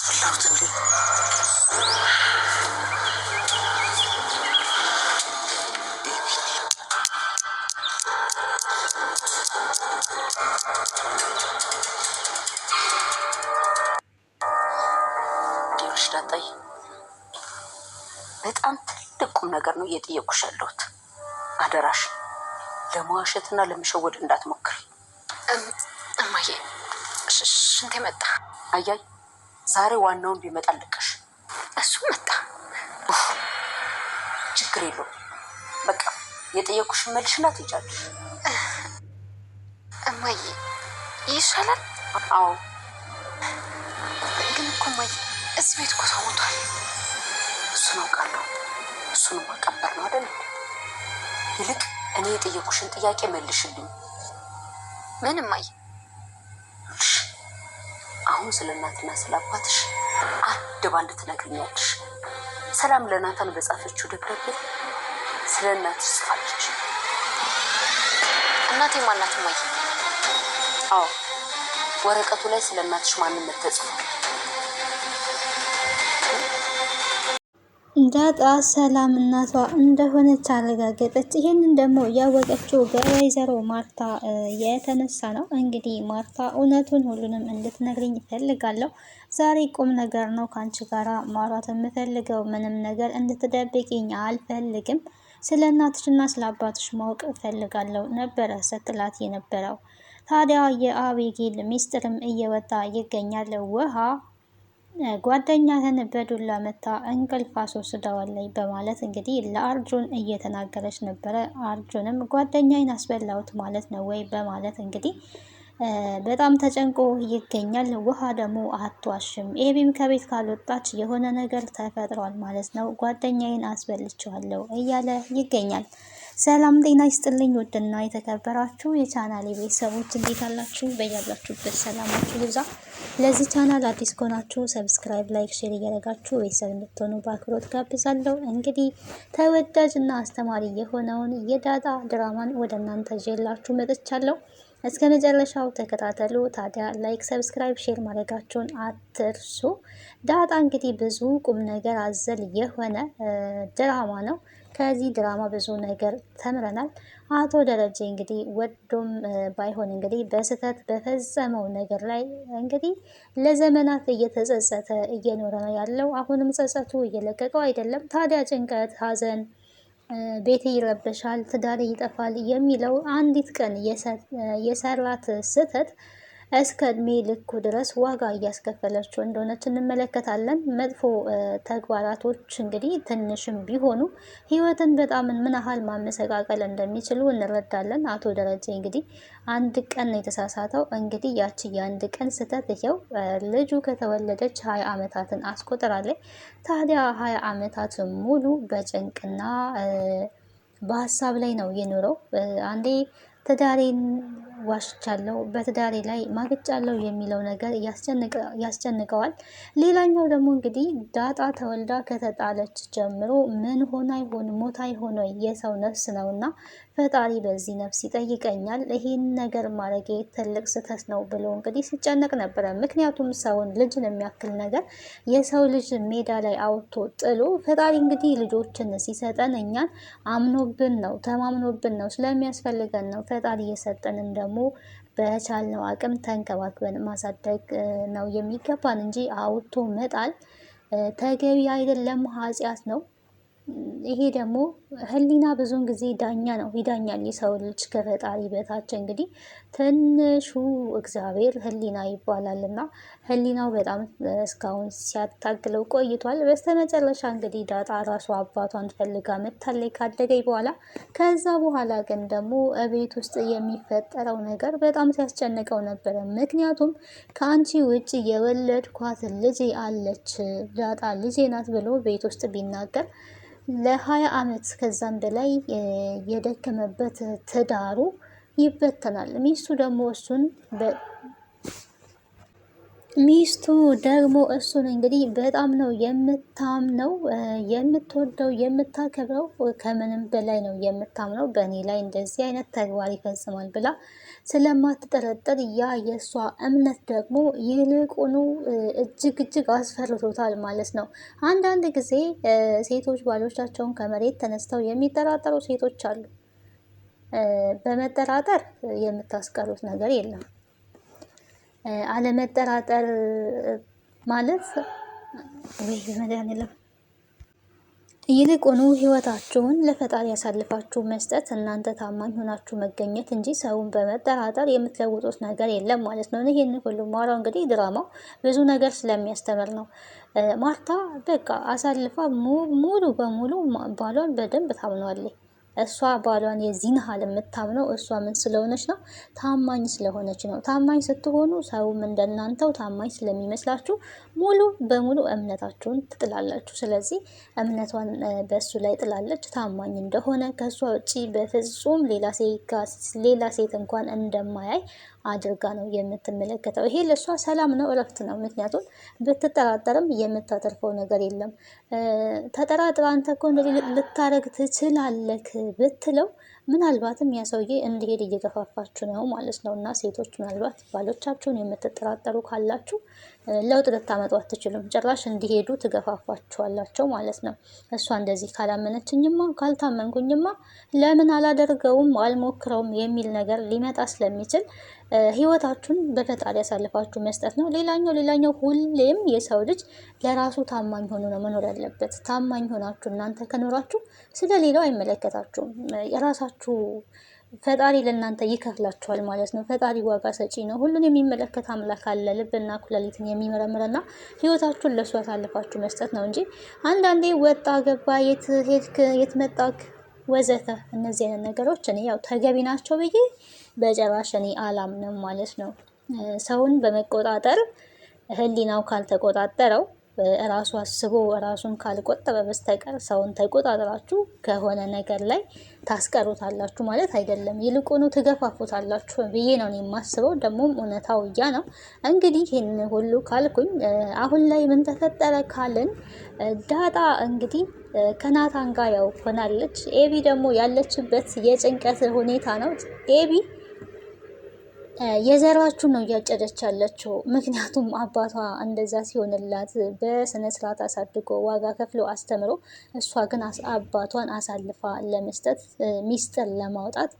ፍላውት እንዴ ዳጣይ በጣም ትልቅ ቁም ነገር ነው እየጠየኩሽ ያለሁት። አደራሽ ለመዋሸትና ለመሸወድ እንዳትሞክሪ። እማዬ ሽንቴ መጣ። አያይ ዛሬ ዋናውን ቢመጣ ልቀሽ። እሱ መጣ ችግር የለውም። በቃ የጠየኩሽን መልሽና ትሄጃለሽ። እማዬ ይሻላል። አዎ ግን እኮ እማዬ እዚህ ቤት እኮ ሰው ሞቷል። እሱን አውቃለሁ። እሱን ማቀበር ነው አይደል? ይልቅ እኔ የጠየኩሽን ጥያቄ መልሽልኝ። ምን እማዬ? አሁን ስለ እናትና ስለ አባትሽ አንድ ባንድ ትነግሪኛለሽ። ሰላም ለናታን በጻፈችው ደብዳቤ ስለ እናትሽ ጽፋለች። እናቴ ማናት እማዬ? አዎ ወረቀቱ ላይ ስለ እናትሽ ማንነት ተጽፏል። ዳጣ ሰላም እናቷ እንደሆነች አረጋገጠች። ይህንን ደግሞ ያወቀችው በወይዘሮ ማርታ የተነሳ ነው። እንግዲህ ማርታ እውነቱን ሁሉንም እንድትነግርኝ ይፈልጋለሁ። ዛሬ ቁም ነገር ነው ከአንቺ ጋራ ማውራት የምፈልገው። ምንም ነገር እንድትደብቅኝ አልፈልግም። ስለ እናትሽና ስለ አባትሽ ማወቅ እፈልጋለሁ ነበረ ስትላት የነበረው። ታዲያ የአቤጌል ሚስጥርም እየወጣ ይገኛል። ውሃ ጓደኛህን በዱላ መታ እንቅልፍ አስወስደዋለች በማለት እንግዲህ ለአርጁን እየተናገረች ነበረ። አርጁንም ጓደኛዬን አስበላሁት ማለት ነው ወይ በማለት እንግዲህ በጣም ተጨንቆ ይገኛል። ውሃ ደግሞ አትዋሽም፣ ኤቢም ከቤት ካልወጣች የሆነ ነገር ተፈጥሯል ማለት ነው፣ ጓደኛዬን አስበልቼዋለሁ እያለ ይገኛል። ሰላም ጤና ይስጥልኝ ውድና የተከበራችሁ የቻናሌ ቤተሰቦች እንዴት አላችሁ? በያላችሁበት ሰላማችሁ ይብዛ። ለዚህ ቻናል አዲስ ከሆናችሁ ሰብስክራይብ፣ ላይክ፣ ሼር እያደረጋችሁ ቤተሰብ እንድትሆኑ በአክብሮት ጋብዛለሁ። እንግዲህ ተወዳጅና አስተማሪ የሆነውን የዳጣ ድራማን ወደ እናንተ ይዤላችሁ መጥቻለሁ። እስከ መጨረሻው ተከታተሉ። ታዲያ ላይክ፣ ሰብስክራይብ፣ ሼር ማድረጋችሁን አትርሱ። ዳጣ እንግዲህ ብዙ ቁም ነገር አዘል የሆነ ድራማ ነው። ከዚህ ድራማ ብዙ ነገር ተምረናል። አቶ ደረጀ እንግዲህ ወዶም ባይሆን እንግዲህ በስህተት በፈጸመው ነገር ላይ እንግዲህ ለዘመናት እየተጸጸተ እየኖረ ነው ያለው። አሁንም ጸጸቱ እየለቀቀው አይደለም። ታዲያ ጭንቀት፣ ሀዘን፣ ቤት ይረበሻል፣ ትዳር ይጠፋል የሚለው አንዲት ቀን የሰራት ስህተት እስከ እድሜ ልኩ ድረስ ዋጋ እያስከፈለችው እንደሆነች እንመለከታለን። መጥፎ ተግባራቶች እንግዲህ ትንሽም ቢሆኑ ሕይወትን በጣም ምን ያህል ማመሰቃቀል እንደሚችሉ እንረዳለን። አቶ ደረጀ እንግዲህ አንድ ቀን ነው የተሳሳተው። እንግዲህ ያቺ የአንድ ቀን ስህተት ይኸው ልጁ ከተወለደች 20 ዓመታትን አስቆጥራለች። ታዲያ 20 ዓመታት ሙሉ በጭንቅና በሀሳብ ላይ ነው የኖረው። አንዴ ትዳሬን ዋሽቻለሁ፣ በትዳሬ ላይ ማግጫለሁ የሚለው ነገር ያስጨንቀዋል። ሌላኛው ደግሞ እንግዲህ ዳጣ ተወልዳ ከተጣለች ጀምሮ ምን ሆና ይሆን ሞታ ይሆን የሰው ነፍስ ነውና ፈጣሪ በዚህ ነፍስ ይጠይቀኛል፣ ይህን ነገር ማድረጌ ትልቅ ስህተት ነው ብሎ እንግዲህ ሲጨነቅ ነበረ። ምክንያቱም ሰውን ልጅን የሚያክል ነገር የሰው ልጅ ሜዳ ላይ አውጥቶ ጥሎ ፈጣሪ እንግዲህ ልጆችን ሲሰጠን እኛን አምኖብን ነው ተማምኖብን ነው ስለሚያስፈልገን ነው ፈጣሪ እየሰጠንን ደግሞ በቻልነው አቅም ተንከባክበን ማሳደግ ነው የሚገባን እንጂ አውጥቶ መጣል ተገቢ አይደለም፣ ኃጢአት ነው። ይሄ ደግሞ ህሊና ብዙውን ጊዜ ዳኛ ነው፣ ይዳኛል የሰው ልጅ ከፈጣሪ በታች። እንግዲህ ትንሹ እግዚአብሔር ህሊና ይባላል እና ህሊናው በጣም እስካሁን ሲያታግለው ቆይቷል። በስተመጨረሻ እንግዲህ ዳጣ ራሱ አባቷን ፈልጋ መታለይ ካደገኝ በኋላ ከዛ በኋላ ግን ደግሞ ቤት ውስጥ የሚፈጠረው ነገር በጣም ሲያስጨንቀው ነበረ። ምክንያቱም ከአንቺ ውጭ የወለድኳት ልጄ አለች፣ ዳጣ ልጄ ናት ብሎ ቤት ውስጥ ቢናገር ለ20 ዓመት ከዛም በላይ የደከመበት ትዳሩ ይበተናል። ሚስቱ ደግሞ እሱን ሚስቱ ደግሞ እሱን እንግዲህ በጣም ነው የምታምነው፣ የምትወደው፣ የምታከብረው፣ ከምንም በላይ ነው የምታምነው። በእኔ ላይ እንደዚህ አይነት ተግባር ይፈጽማል ብላ ስለማትጠረጠር ያ የእሷ እምነት ደግሞ ይልቁኑ እጅግ እጅግ አስፈርቶታል ማለት ነው። አንዳንድ ጊዜ ሴቶች ባሎቻቸውን ከመሬት ተነስተው የሚጠራጠሩ ሴቶች አሉ። በመጠራጠር የምታስቀሩት ነገር የለም። አለመጠራጠር ማለት ወይ በመድኃኒዓለም ይልቁኑ ህይወታችሁን ለፈጣሪ ያሳልፋችሁ መስጠት፣ እናንተ ታማኝ ሆናችሁ መገኘት እንጂ ሰውን በመጠራጠር የምትለውጡት ነገር የለም ማለት ነው። ይሄን ሁሉ ማውራው እንግዲህ ድራማው ብዙ ነገር ስለሚያስተምር ነው። ማርታ በቃ አሳልፋ ሙሉ በሙሉ ባሏን በደንብ ታምነዋለች። እሷ ባሏን የዚህን ያህል የምታምነው እሷ ምን ስለሆነች ነው? ታማኝ ስለሆነች ነው። ታማኝ ስትሆኑ ሰውም እንደናንተው ታማኝ ስለሚመስላችሁ ሙሉ በሙሉ እምነታችሁን ትጥላላችሁ። ስለዚህ እምነቷን በእሱ ላይ ጥላለች። ታማኝ እንደሆነ ከእሷ ውጪ በፍጹም ሌላ ሴት እንኳን እንደማያይ አድርጋ ነው የምትመለከተው። ይሄ ለእሷ ሰላም ነው፣ እረፍት ነው። ምክንያቱም ብትጠራጠርም የምታተርፈው ነገር የለም። ተጠራጥራ አንተ እኮ እንደዚህ ልታረግ ትችላለህ ብትለው ምናልባትም ያ ሰውዬ እንዲሄድ እየገፋፋችሁ ነው ማለት ነው። እና ሴቶች ምናልባት ባሎቻችሁን የምትጠራጠሩ ካላችሁ ለውጥ ልታመጡ አትችሉም። ጭራሽ እንዲሄዱ ትገፋፋችኋላቸው ማለት ነው። እሷ እንደዚህ ካላመነችኝማ፣ ካልታመንኩኝማ ለምን አላደርገውም አልሞክረውም የሚል ነገር ሊመጣ ስለሚችል ህይወታችሁን በፈጣሪ ያሳልፋችሁ መስጠት ነው። ሌላኛው ሁሌም የሰው ልጅ ለራሱ ታማኝ ሆኖ ነው መኖር ያለበት። ታማኝ ሆናችሁ እናንተ ከኖራችሁ ስለ ሌላው አይመለከታችሁም። የራሳችሁ ፈጣሪ ለእናንተ ይከፍላችኋል ማለት ነው። ፈጣሪ ዋጋ ሰጪ ነው። ሁሉን የሚመለከት አምላክ አለ። ልብና ኩላሊትን የሚመረምርና ህይወታችሁን ለእሱ አሳልፋችሁ መስጠት ነው እንጂ አንዳንዴ ወጣ ገባ፣ የት ሄድክ፣ የት መጣክ ወዘተ እነዚህ አይነት ነገሮች እኔ ያው ተገቢ ናቸው ብዬ በጭራሽ እኔ አላምንም ማለት ነው። ሰውን በመቆጣጠር ህሊናው ካልተቆጣጠረው ራሱ አስቦ ራሱን ካልቆጠበ በስተቀር ሰውን ተቆጣጠራችሁ ከሆነ ነገር ላይ ታስቀሩታላችሁ ማለት አይደለም። ይልቁኑ ትገፋፉታላችሁ ብዬ ነው የማስበው። ደግሞም እውነታው ያ ነው። እንግዲህ ይህን ሁሉ ካልኩኝ አሁን ላይ ምን ተፈጠረ ካልን ዳጣ እንግዲህ ከናታን ጋር ያው ሆናለች። ኤቢ ደግሞ ያለችበት የጭንቀት ሁኔታ ነው። ኤቢ የዘራችሁን ነው እያጨደች ያለችው። ምክንያቱም አባቷ እንደዛ ሲሆንላት በስነ ስርዓት አሳድጎ ዋጋ ከፍሎ አስተምሮ፣ እሷ ግን አባቷን አሳልፋ ለመስጠት ሚስጥር ለማውጣት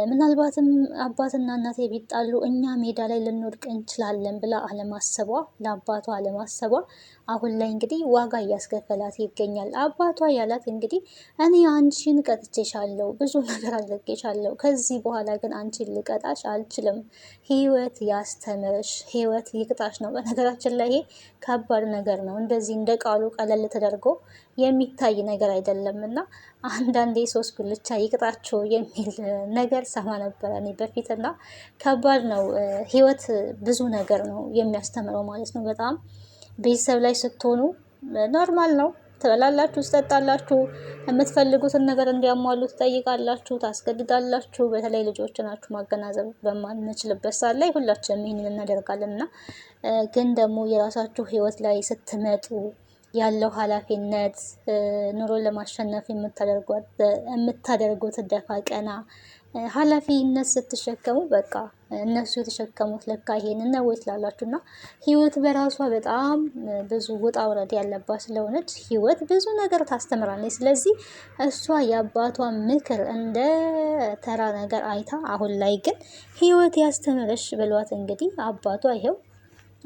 ምናልባትም አባትና እናቴ ቢጣሉ እኛ ሜዳ ላይ ልንወድቅ እንችላለን ብላ አለማሰቧ፣ ለአባቷ አለማሰቧ አሁን ላይ እንግዲህ ዋጋ እያስከፈላት ይገኛል። አባቷ ያላት እንግዲህ እኔ አንቺን ቀጥቼሻለሁ፣ ብዙ ነገር አድርጌሻለሁ። ከዚህ በኋላ ግን አንቺን ልቀጣሽ አልችልም። ህይወት ያስተምርሽ፣ ህይወት ይቅጣሽ ነው። በነገራችን ላይ ይሄ ከባድ ነገር ነው። እንደዚህ እንደ ቃሉ ቀለል ተደርጎ የሚታይ ነገር አይደለም እና አንዳንዴ ሶስት ጉልቻ ይቅጣቸው የሚል ነገር ሰማ ነበረ እኔ በፊት እና ከባድ ነው። ህይወት ብዙ ነገር ነው የሚያስተምረው ማለት ነው። በጣም ቤተሰብ ላይ ስትሆኑ ኖርማል ነው። ትበላላችሁ፣ ትጠጣላችሁ፣ የምትፈልጉትን ነገር እንዲያሟሉ ትጠይቃላችሁ፣ ታስገድዳላችሁ። በተለይ ልጆች ናችሁ፣ ማገናዘብ በማንችልበት ሰዓት ላይ ሁላችንም ይህንን እናደርጋለን እና ግን ደግሞ የራሳችሁ ህይወት ላይ ስትመጡ ያለው ኃላፊነት ኑሮ ለማሸነፍ የምታደርጉት ደፋ ቀና ኃላፊነት ስትሸከሙ በቃ እነሱ የተሸከሙት ለካ ይሄንን ነው ትላላችሁ። እና ህይወት በራሷ በጣም ብዙ ውጣ ውረድ ያለባት ስለሆነች ህይወት ብዙ ነገር ታስተምራለች። ስለዚህ እሷ የአባቷ ምክር እንደ ተራ ነገር አይታ አሁን ላይ ግን ህይወት ያስተምርሽ ብሏት እንግዲህ አባቷ ይሄው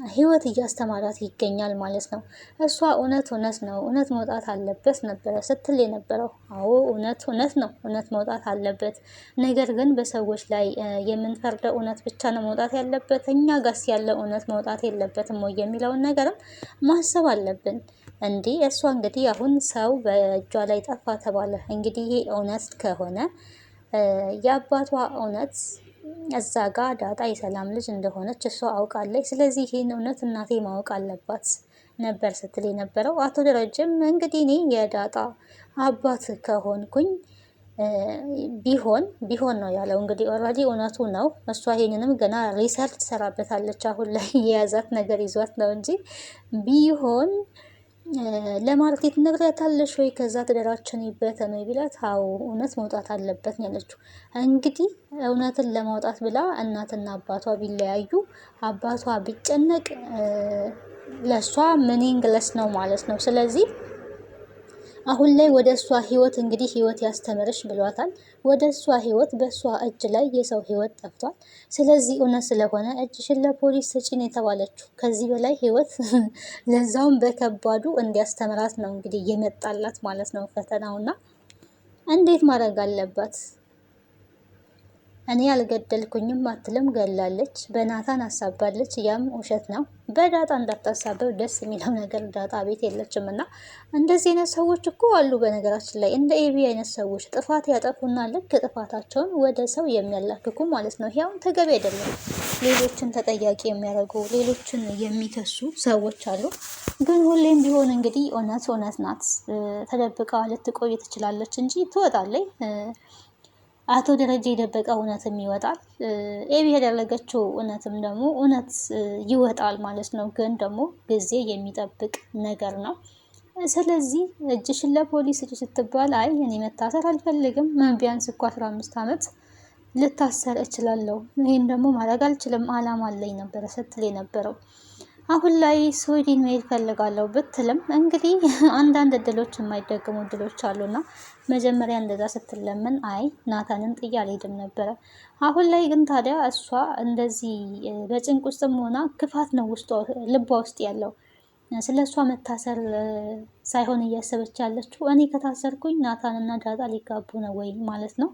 ህይወት እያስተማራት ይገኛል ማለት ነው። እሷ እውነት ነው፣ እውነት መውጣት አለበት ነበረ ስትል የነበረው። አዎ እውነት ነው፣ እውነት መውጣት አለበት። ነገር ግን በሰዎች ላይ የምንፈርደው እውነት ብቻ ነው መውጣት ያለበት፣ እኛ ጋስ ያለው እውነት መውጣት የለበትም ወይ የሚለውን ነገርም ማሰብ አለብን። እንዲህ እሷ እንግዲህ አሁን ሰው በእጇ ላይ ጠፋ ተባለ። እንግዲህ ይሄ እውነት ከሆነ የአባቷ እውነት እዛ ጋር ዳጣ የሰላም ልጅ እንደሆነች እሷ አውቃለች። ስለዚህ ይህን እውነት እናቴ ማወቅ አለባት ነበር ስትል የነበረው። አቶ ደረጀም እንግዲህ እኔ የዳጣ አባት ከሆንኩኝ ቢሆን ነው ያለው። እንግዲህ ኦልሬዲ እውነቱ ነው። እሷ ይሄንንም ገና ሪሰርች ትሰራበታለች። አሁን ላይ የያዛት ነገር ይዟት ነው እንጂ ቢሆን ለማርኬት ነግሪያታለሽ ወይ? ከዛ ትዳራችን ይበተን ነው ቢላት፣ አዎ እውነት መውጣት አለበት ነው ያለችው። እንግዲህ እውነትን ለማውጣት ብላ እናትና አባቷ ቢለያዩ አባቷ ቢጨነቅ ለእሷ ሚኒንግለስ ነው ማለት ነው። ስለዚህ አሁን ላይ ወደ እሷ ህይወት እንግዲህ ህይወት ያስተምርሽ ብሏታል። ወደ እሷ ህይወት በእሷ እጅ ላይ የሰው ህይወት ጠፍቷል። ስለዚህ እውነት ስለሆነ እጅሽን ለፖሊስ ስጪን የተባለችው ከዚህ በላይ ህይወት ለዛውም በከባዱ እንዲያስተምራት ነው እንግዲህ የመጣላት ማለት ነው ፈተናውና እንዴት ማድረግ አለባት? እኔ አልገደልኩኝም አትልም፣ ገላለች። በናታን አሳባለች፣ ያም ውሸት ነው። በዳጣ እንዳታሳበብ ደስ የሚለው ነገር ዳጣ ቤት የለችም እና እንደዚህ አይነት ሰዎች እኮ አሉ። በነገራችን ላይ እንደ ኤቢ አይነት ሰዎች ጥፋት ያጠፉና ልክ ጥፋታቸውን ወደ ሰው የሚያላክኩ ማለት ነው። ያው ተገቢ አይደለም። ሌሎችን ተጠያቂ የሚያደርጉ ሌሎችን የሚከሱ ሰዎች አሉ። ግን ሁሌም ቢሆን እንግዲህ እውነት እውነት ናት። ተደብቃ ልትቆይ ትችላለች እንጂ ትወጣለች። አቶ ደረጀ የደበቀ እውነትም ይወጣል። ኤቢ ያደረገችው እውነትም ደግሞ እውነት ይወጣል ማለት ነው። ግን ደግሞ ጊዜ የሚጠብቅ ነገር ነው። ስለዚህ እጅሽን ለፖሊስ እጅ ስትባል አይ እኔ መታሰር አልፈልግም፣ ቢያንስ እኮ 15 ዓመት ልታሰር እችላለሁ፣ ይህን ደግሞ ማድረግ አልችልም፣ አላማ አለኝ ነበረ ስትል የነበረው። አሁን ላይ ስዊድን መሄድ ፈልጋለሁ ብትልም እንግዲህ አንዳንድ እድሎች የማይደገሙ እድሎች አሉና መጀመሪያ እንደዛ ስትለምን አይ ናታንን ጥዬ አልሄድም ነበረ። አሁን ላይ ግን ታዲያ እሷ እንደዚህ በጭንቅ ውስጥም ሆና ክፋት ነው ልቧ ውስጥ ያለው። ስለ እሷ መታሰር ሳይሆን እያሰበች ያለችው እኔ ከታሰርኩኝ ናታንና ዳጣ ሊጋቡ ነው ወይ ማለት ነው።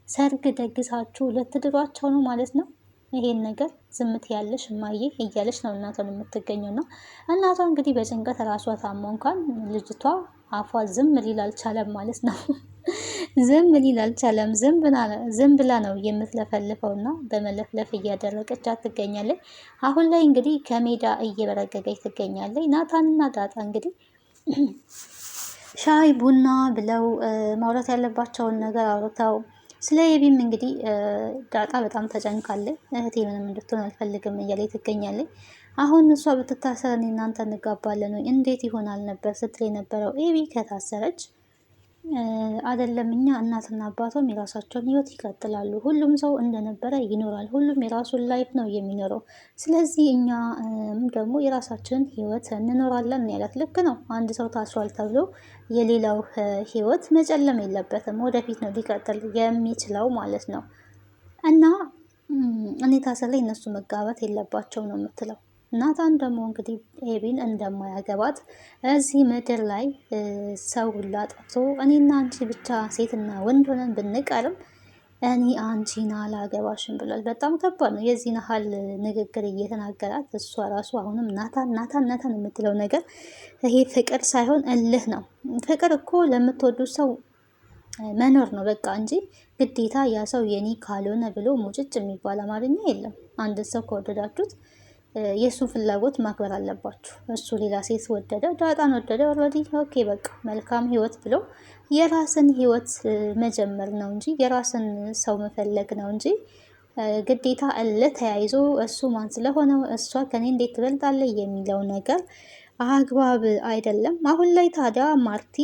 ሰርግ ደግሳችሁ ልትድሯቸው ነው ማለት ነው። ይሄን ነገር ዝምት ያለሽ እማዬ እያለች ነው እናቷን የምትገኘው ነው። እናቷ እንግዲህ በጭንቀት ራሷ ታሞ እንኳን ልጅቷ አፏ ዝም ሊል አልቻለም ማለት ነው። ዝም ሊል አልቻለም። ዝም ብላ ነው የምትለፈልፈው እና በመለፍለፍ እያደረገች ትገኛለች። አሁን ላይ እንግዲህ ከሜዳ እየበረገገች ትገኛለች። ናታንና ዳጣ እንግዲህ ሻይ ቡና ብለው ማውራት ያለባቸውን ነገር አውርተው ስለ ኤቢም እንግዲህ ዳጣ በጣም ተጨንቃለች። እህቴ ምንም እንድትሆን አልፈልግም እያለች ትገኛለች። አሁን እሷ ብትታሰር እኔ እናንተ እንጋባለን ወይ እንዴት ይሆናል ነበር ስትል የነበረው ኤቢ ከታሰረች አይደለም እኛ እናትና አባቷም የራሳቸውን ህይወት ይቀጥላሉ። ሁሉም ሰው እንደነበረ ይኖራል። ሁሉም የራሱን ላይፍ ነው የሚኖረው። ስለዚህ እኛ ደግሞ የራሳችንን ህይወት እንኖራለን ያላት ልክ ነው። አንድ ሰው ታስሯል ተብሎ የሌላው ህይወት መጨለም የለበትም። ወደፊት ነው ሊቀጥል የሚችለው ማለት ነው። እና እኔ ታሰር ላይ እነሱ መጋባት የለባቸው ነው የምትለው። ናታን ደግሞ እንግዲህ ኤቢን እንደማያገባት እዚህ ምድር ላይ ሰው ሁላ ጠፍቶ እኔና አንቺ ብቻ ሴትና ወንድ ሆነን ብንቀርም እኔ አንቺን አላገባሽም ብሏል። በጣም ከባድ ነው የዚህ ያህል ንግግር እየተናገራት እሷ ራሱ አሁንም ናታን ናታን ናታን የምትለው ነገር ይሄ ፍቅር ሳይሆን እልህ ነው። ፍቅር እኮ ለምትወዱት ሰው መኖር ነው በቃ እንጂ ግዴታ ያ ሰው የኔ ካልሆነ ብሎ ሙጭጭ የሚባል አማርኛ የለም። አንድ ሰው ከወደዳችሁት የእሱን ፍላጎት ማክበር አለባችሁ። እሱ ሌላ ሴት ወደደ፣ ዳጣን ወደደ፣ ኦልሬዲ ኦኬ በቃ መልካም ህይወት ብሎ የራስን ህይወት መጀመር ነው እንጂ የራስን ሰው መፈለግ ነው እንጂ ግዴታ እልህ ተያይዞ እሱ ማን ስለሆነ እሷ ከኔ እንዴት ትበልጣለች የሚለው ነገር አግባብ አይደለም። አሁን ላይ ታዲያ ማርቲ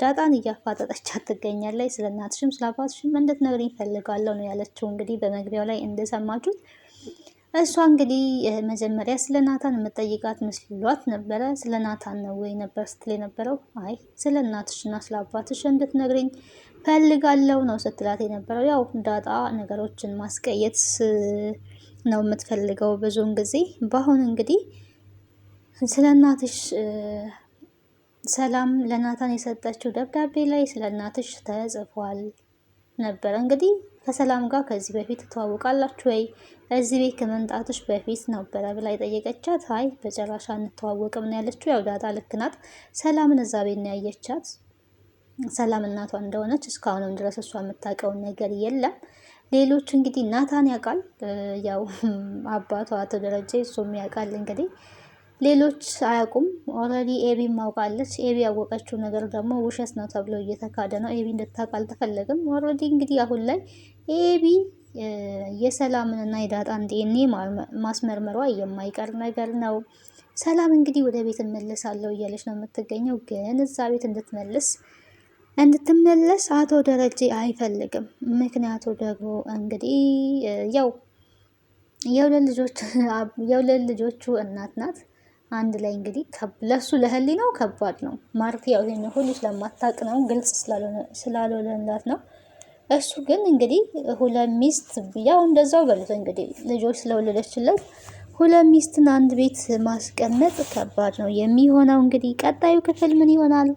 ዳጣን እያፋጠጠቻት ትገኛለች። ስለ እናትሽም ስለ አባትሽም እንድትነግሪኝ እፈልጋለሁ ነው ያለችው። እንግዲህ በመግቢያው ላይ እንደሰማችሁት እሷ እንግዲህ መጀመሪያ ስለ ናታን የምጠይቃት መስሏት ነበረ። ስለ ናታን ነው ወይ ነበር ስትል የነበረው። አይ ስለ እናትሽና ስለ አባትሽ እንድትነግሪኝ ፈልጋለሁ ነው ስትላት የነበረው። ያው ዳጣ ነገሮችን ማስቀየት ነው የምትፈልገው ብዙውን ጊዜ። በአሁን እንግዲህ ስለ እናትሽ ሰላም ለናታን የሰጠችው ደብዳቤ ላይ ስለ እናትሽ ተጽፏል ነበረ። እንግዲህ ከሰላም ጋር ከዚህ በፊት ትተዋወቃላችሁ ወይ እዚህ ቤት ከመምጣትሽ በፊት ነበረ ብላ የጠየቀቻት። አይ በጨራሻ እንተዋወቅም ነው ያለችው። ያው ዳጣ ልክ ናት። ሰላምን እዛ ቤት ነው ያየቻት። ሰላም እናቷ እንደሆነች እስካሁንም ድረስ እሷ የምታውቀውን ነገር የለም። ሌሎች እንግዲህ ናታን ያውቃል። ያው አባቷ አቶ ደረጀ እሱም ያውቃል። እንግዲህ ሌሎች አያውቁም። ኦልሬዲ ኤቢ ማውቃለች። ኤቢ ያወቀችው ነገር ደግሞ ውሸት ነው ተብሎ እየተካደ ነው። ኤቢ እንድታውቅ አልተፈለገም። ኦልሬዲ እንግዲህ አሁን ላይ ኤቢ የሰላምንና የዳጣን ዲኤንኤ ማስመርመሯ የማይቀር ነገር ነው። ሰላም እንግዲህ ወደ ቤት እመለሳለሁ እያለች ነው የምትገኘው። ግን እዛ ቤት እንድትመለስ አቶ ደረጀ አይፈልግም። ምክንያቱ ደግሞ እንግዲህ ያው የሁለት ልጆቹ እናት ናት። አንድ ላይ እንግዲህ ለሱ ለህሊናው ከባድ ነው። ማርቲ ያው ይሄን ሁሉ ስለማታውቅ ነው፣ ግልጽ ስላልሆነላት ነው። እሱ ግን እንግዲህ ሁለት ሚስት ያው እንደዛው በሉት እንግዲህ ልጆች ስለወለደችለት ሁለት ሚስትን አንድ ቤት ማስቀመጥ ከባድ ነው የሚሆነው። እንግዲህ ቀጣዩ ክፍል ምን ይሆናል?